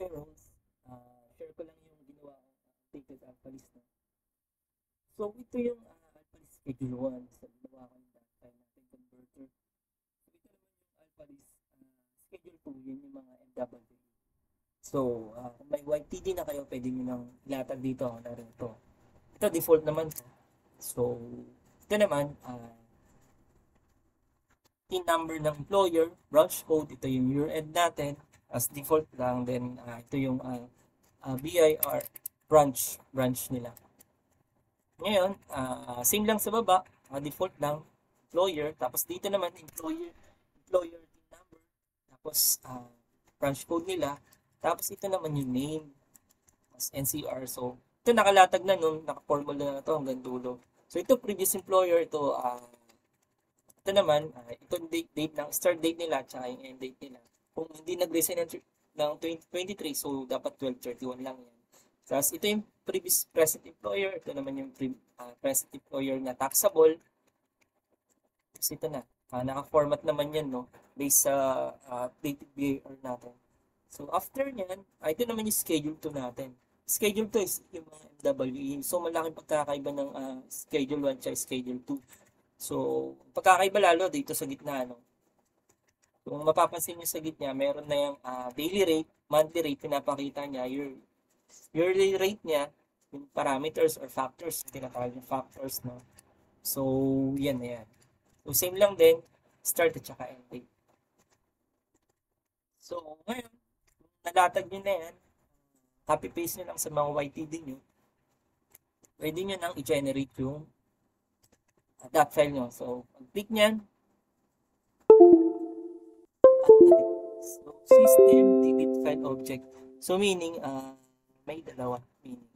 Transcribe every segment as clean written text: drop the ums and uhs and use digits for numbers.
payrolls, share ko lang yung ginawa kong updated Alphalist. No? So, ito yung Alphalist Schedule 1 sa ginawa ko yung file natin converter. So, ito naman yung Alphalist Schedule 2, yun yung mga MWA. So, kung may YTD na kayo, pwede nyo nang ilatag dito na rin ito. Ito, default naman to. So, ito naman, PIN number ng employer, branch code, ito yung year-end natin, as default lang. Then, ito yung BIR branch nila. Ngayon, same lang sa baba, default lang, employer. Tapos dito naman, employer PIN number. Tapos, branch code nila. Tapos ito naman yung name, as NCR. So, ito nakalatag na nun, naka-formula na to hanggang dulo. So, ito previous employer, ito naman, itong date ng start date nila, tsaka yung end date nila. Kung hindi nag-resign ng 2023, so dapat 12/31 lang yan. Tapos ito yung previous present employer, ito naman yung present employer na taxable. Tapos ito na, naka-format naman yan, no? Based sa updated BAR natin. So after nyan, ito naman yung schedule 2 natin. Schedule 2 is yung mga MWE. So malaking pagkakaiba ng schedule 1 at schedule 2. So, pagkakaiba lalo dito sa gitna, no? Kung mapapansin nyo sa gitna, meron na yung daily rate, monthly rate, pinapakita niya, yearly rate niya, yung parameters or factors, tinatawag yung factors, no? So, yan na yan. So, same lang din, start at saka end date. So, ngayon, nalatag nyo na yan, copy-paste nyo lang sa mga YTD nyo, pwede nyo nang i-generate yung that file nyo. So, pag-click nyan, so, system delete file object. So, meaning, may dalawa. Meaning,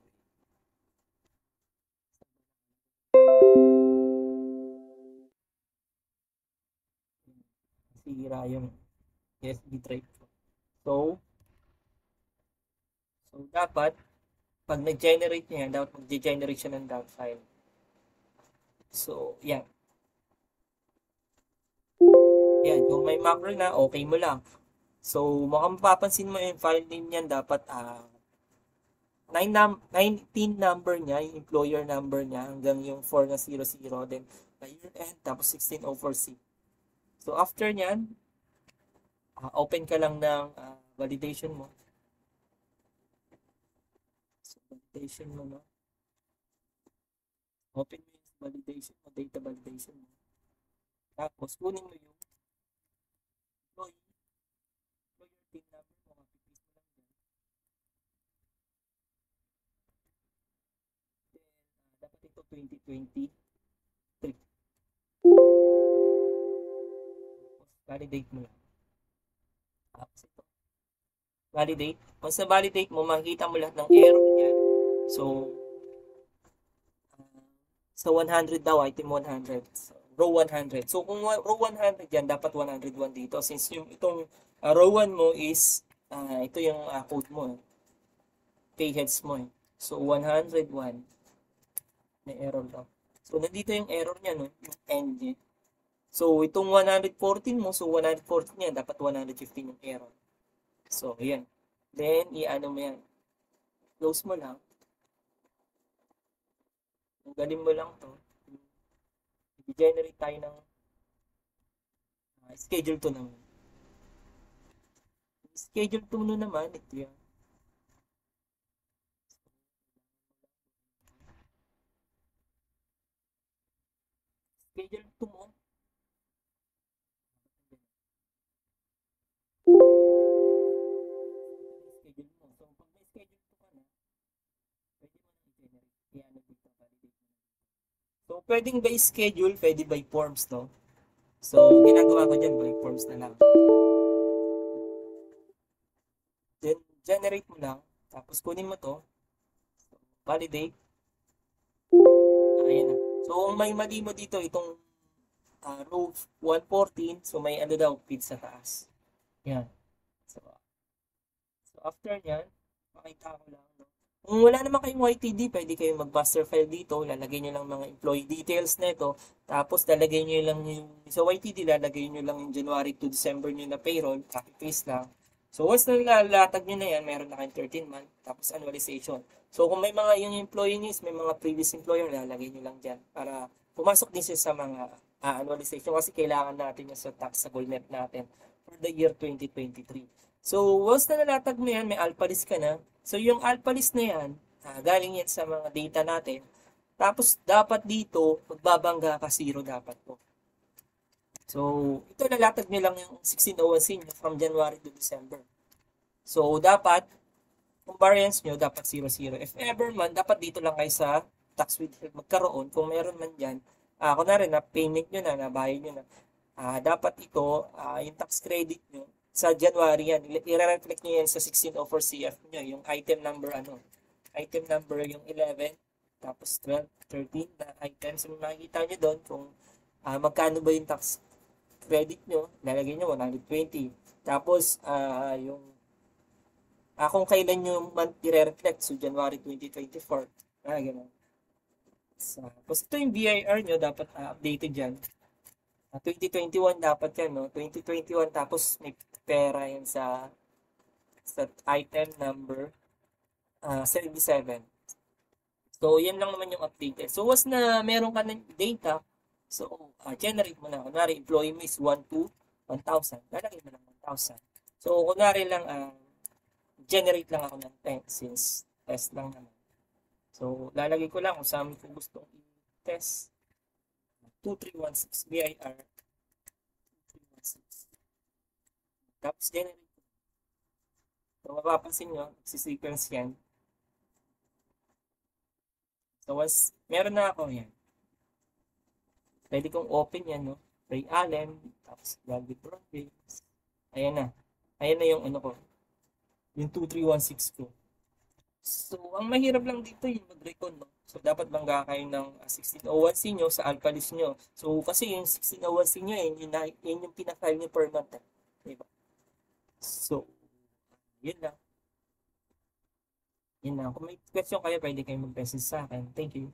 sira yung USB drive. So, dapat, pag nag-generate niya, dapat mag-generate siya ng that file. So, yan. Yan, kung may macro na, okay mo lang. So, mukhang mapapansin mo yung file name niyan, dapat 19 number niya, yung employer number niya, hanggang yung 4 na 00, then year end, tapos 1604C. So, after niyan, open ka lang ng validation mo. So, validation mo, no? Open mo yung validation mo, data validation mo. Tapos, kunin mo yung employer PIN number mo, kapipis mo lang dyan. Then, dapat ito 2023. Tapos, validate mo lang. Tapos ito. Validate. Once na validate mo, makikita mo lahat ng error niya. So, sa 100 daw, item 100. So, row 100. So, kung row 100 yan, dapat 101 dito. Since yung itong row 1 mo is, ito yung code mo. Pay heads mo. So, 101. May error daw. So, nandito yung error niya, no? Yung end niya. So, itong 114 mo, so 114 yan, dapat 115 yung error. So, yan. Then, i-ano mo yan. Close mo lang. Tanggalin mo lang to. I-generate tayo ng schedule 2 naman. Schedule 2 naman, ito yan. Schedule 2 mo. Schedule mo. So, pag may schedule 2 ka na, pwede mo na i-generate. I-ano dito, validate mo. So, pwedeng by schedule, pwede by forms, no? So, ginagawa ko dyan, by forms na lang. Then, generate mo lang. Tapos, kunin mo to. Validate. Ayan na. So, kung may mali mo dito, itong row 114, so may ano daw, feed sa taas. Yan. So after nyan, makita ko lang, no? Kung wala naman kayong YTD, pwede kayong mag-master file dito. Lalagay nyo lang mga employee details na ito. Tapos, lalagay nyo lang yung, sa YTD, lalagay nyo lang yung January to December nyo na payroll. Copy-paste lang. So once na nilalatag nyo na yan, meron na kayong 13 month, tapos annualization. So kung may mga yung employee needs, may mga previous employer, lalagay nyo lang dyan para pumasok din siya sa mga annualization kasi kailangan natin yung sa taxable net natin for the year 2023. So once na nalatag mo yan, may alpha list ka na. So yung alpha list na yan, galing yan sa mga data natin. Tapos dapat dito, magbabangga ka 0 dapat po. So, ito lalatag nyo lang yung 1601C nyo from January to December. So, dapat, kung variance nyo, dapat 00. If ever man, dapat dito lang kayo sa tax withheld magkaroon. Kung meron man dyan, kunwari na payment nyo na, nabayad nyo na, dapat ito, yung tax credit nyo, sa January yan, i-reflect nyo yan sa 1604CF nyo, yung item number, item number yung 11, tapos 12, 13 na items. So, makikita nyo doon kung magkano ba yung tax credit nyo, lalagay nyo 120. Tapos, yung kung kailan yung month i-reflect, so January 2024, gano'n. Tapos ito yung BIR nyo, dapat updated dyan. 2021 dapat yan, no? 2021, tapos may pera yan sa item number 77. So, yan lang naman yung updated. So, once na meron ka ng data, so, generate mo na. Kunwari, employee mo is 1 to 1,000. Lalagay mo lang 1,000. So, kunwari lang, generate lang ako ng 10 since test lang naman. So, lalagay ko lang kung saan ko gustong i-test. 2316 BIR. 2316. Tapos, generate ko. So, mapapansin nyo, si-sequence yan. So, once meron na ako yan, pwede kong open yan, no? Ray Allen, tapos David Broadbase. Ayan na. Ayan na yung ano ko. Yung 2316 ko. So, ang mahirap lang dito yung mag-recon, no? So, dapat bangga kayo ng 1601C nyo sa alpha list nyo. So, kasi yung 1601C nyo, yun yung pinafile nyo per month. Diba? So, yun lang. Yun lang. Kung may question kayo, pwede kayo mag-message sa akin. Thank you.